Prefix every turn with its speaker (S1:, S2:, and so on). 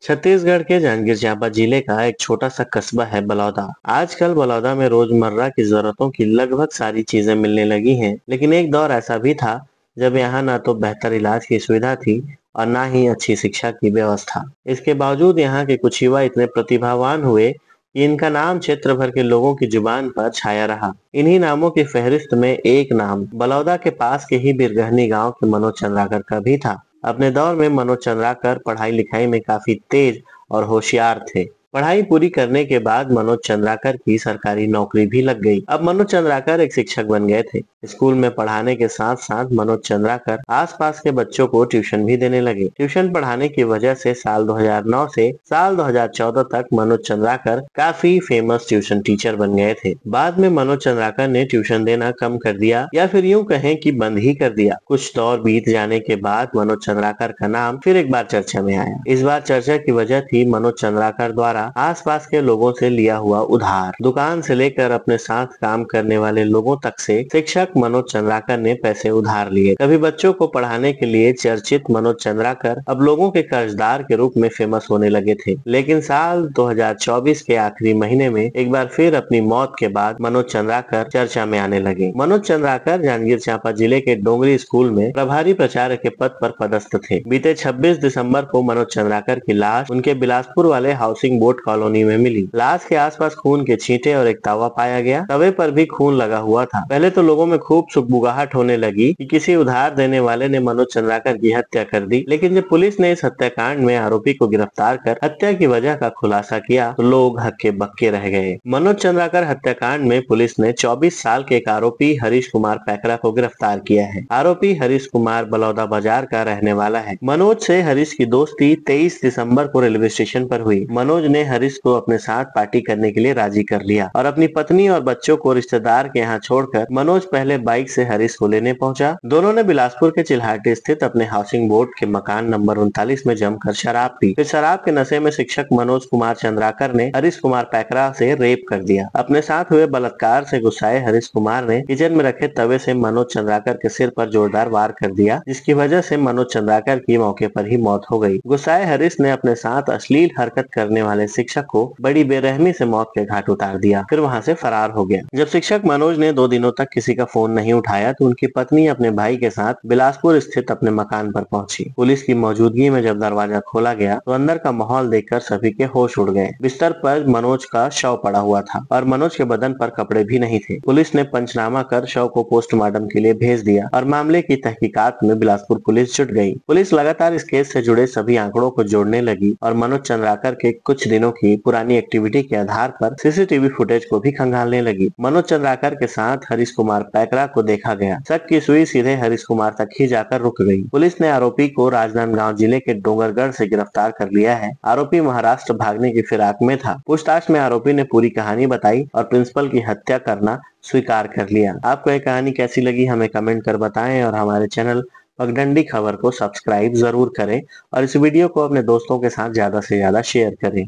S1: छत्तीसगढ़ के जांजगीर चांपा जिले का एक छोटा सा कस्बा है बलौदा। आजकल बलौदा में रोजमर्रा की जरूरतों की लगभग सारी चीजें मिलने लगी हैं, लेकिन एक दौर ऐसा भी था जब यहाँ ना तो बेहतर इलाज की सुविधा थी और ना ही अच्छी शिक्षा की व्यवस्था। इसके बावजूद यहाँ के कुछ युवा इतने प्रतिभावान हुए कि इनका नाम क्षेत्र भर के लोगों की जुबान पर छाया रहा। इन्हीं नामों की फहरिस्त में एक नाम बलौदा के पास के ही बिरगहनी गांव के मनोज चंद्राकर का भी था। अपने दौर में मनोज चंद्राकर पढ़ाई लिखाई में काफी तेज और होशियार थे। पढ़ाई पूरी करने के बाद मनोज चंद्राकर की सरकारी नौकरी भी लग गई। अब मनोज चंद्राकर एक शिक्षक बन गए थे। स्कूल में पढ़ाने के साथ साथ मनोज चंद्राकर आसपास के बच्चों को ट्यूशन भी देने लगे। ट्यूशन पढ़ाने की वजह से साल 2009 से साल 2014 तक मनोज चंद्राकर काफी फेमस ट्यूशन टीचर बन गए थे। बाद में मनोज चंद्राकर ने ट्यूशन देना कम कर दिया या फिर यूं कहें कि बंद ही कर दिया। कुछ दौर बीत जाने के बाद मनोज चंद्राकर का नाम फिर एक बार चर्चा में आया। इस बार चर्चा की वजह थी मनोज चंद्राकर द्वारा आसपास के लोगों से लिया हुआ उधार। दुकान से लेकर अपने साथ काम करने वाले लोगों तक से शिक्षक मनोज चंद्राकर ने पैसे उधार लिए। कभी बच्चों को पढ़ाने के लिए चर्चित मनोज चंद्राकर अब लोगों के कर्जदार के रूप में फेमस होने लगे थे। लेकिन साल 2024 के आखिरी महीने में एक बार फिर अपनी मौत के बाद मनोज चंद्राकर चर्चा में आने लगे। मनोज चंद्राकर जांजगीर चांपा जिले के डोंगरी स्कूल में प्रभारी प्राचार्य के पद पर पदस्थ थे। बीते 26 दिसंबर को मनोज चंद्राकर की लाश उनके बिलासपुर वाले हाउसिंग बोर्ड कॉलोनी में मिली। लाश के आसपास खून के छींटे और एक तवा पाया गया। तवे पर भी खून लगा हुआ था। पहले तो लोगों में खूब सुगबुगाहट होने लगी कि किसी उधार देने वाले ने मनोज चंद्राकर की हत्या कर दी। लेकिन जब पुलिस ने इस हत्याकांड में आरोपी को गिरफ्तार कर हत्या की वजह का खुलासा किया तो लोग हक्के बक्के रह गए। मनोज चंद्राकर हत्याकांड में पुलिस ने 24 साल के एक आरोपी हरीश कुमार पैकरा को गिरफ्तार किया है। आरोपी हरीश कुमार बलौदा बाजार का रहने वाला है। मनोज से हरीश की दोस्ती 23 दिसंबर को रेलवे स्टेशन पर हुई। मनोज ने हरीश को अपने साथ पार्टी करने के लिए राजी कर लिया और अपनी पत्नी और बच्चों को रिश्तेदार के यहाँ छोड़कर मनोज पहले बाइक से हरीश को लेने पहुंचा। दोनों ने बिलासपुर के चिल्हाटी स्थित अपने हाउसिंग बोर्ड के मकान नंबर 39 में जमकर शराब पी। फिर शराब के नशे में शिक्षक मनोज कुमार चंद्राकर ने हरीश कुमार पैकरा से रेप कर दिया। अपने साथ हुए बलात्कार से गुस्साए हरीश कुमार ने किचन में रखे तवे से मनोज चंद्राकर के सिर पर जोरदार वार कर दिया, जिसकी वजह से मनोज चंद्राकर की मौके पर ही मौत हो गई। गुस्साए हरीश ने अपने साथ अश्लील हरकत करने वाले शिक्षक को बड़ी बेरहमी से मौत के घाट उतार दिया, फिर वहां से फरार हो गया। जब शिक्षक मनोज ने 2 दिनों तक किसी का फोन नहीं उठाया तो उनकी पत्नी अपने भाई के साथ बिलासपुर स्थित अपने मकान पर पहुंची। पुलिस की मौजूदगी में जब दरवाजा खोला गया तो अंदर का माहौल देखकर सभी के होश उड़ गए। बिस्तर पर मनोज का शव पड़ा हुआ था और मनोज के बदन पर कपड़े भी नहीं थे। पुलिस ने पंचनामा कर शव को पोस्टमार्टम के लिए भेज दिया और मामले की तहकीकात में बिलासपुर पुलिस जुट गई। पुलिस लगातार इस केस से जुड़े सभी आंकड़ों को जोड़ने लगी और मनोज चंद्राकर के कुछ दिनों की पुरानी एक्टिविटी के आधार पर सीसीटीवी फुटेज को भी खंगालने लगी। मनोज चंद्राकर के साथ हरीश कुमार पैकरा को देखा गया। शक की सुई सीधे हरीश कुमार तक ही जाकर रुक गई। पुलिस ने आरोपी को राजनांदगांव जिले के डोंगरगढ़ से गिरफ्तार कर लिया है। आरोपी महाराष्ट्र भागने की फिराक में था। पूछताछ में आरोपी ने पूरी कहानी बताई और प्रिंसिपल की हत्या करना स्वीकार कर लिया। आपको ये कहानी कैसी लगी हमें कमेंट कर बताएं और हमारे चैनल पगडंडी खबर को सब्सक्राइब जरूर करें और इस वीडियो को अपने दोस्तों के साथ ज्यादा से ज्यादा शेयर करें।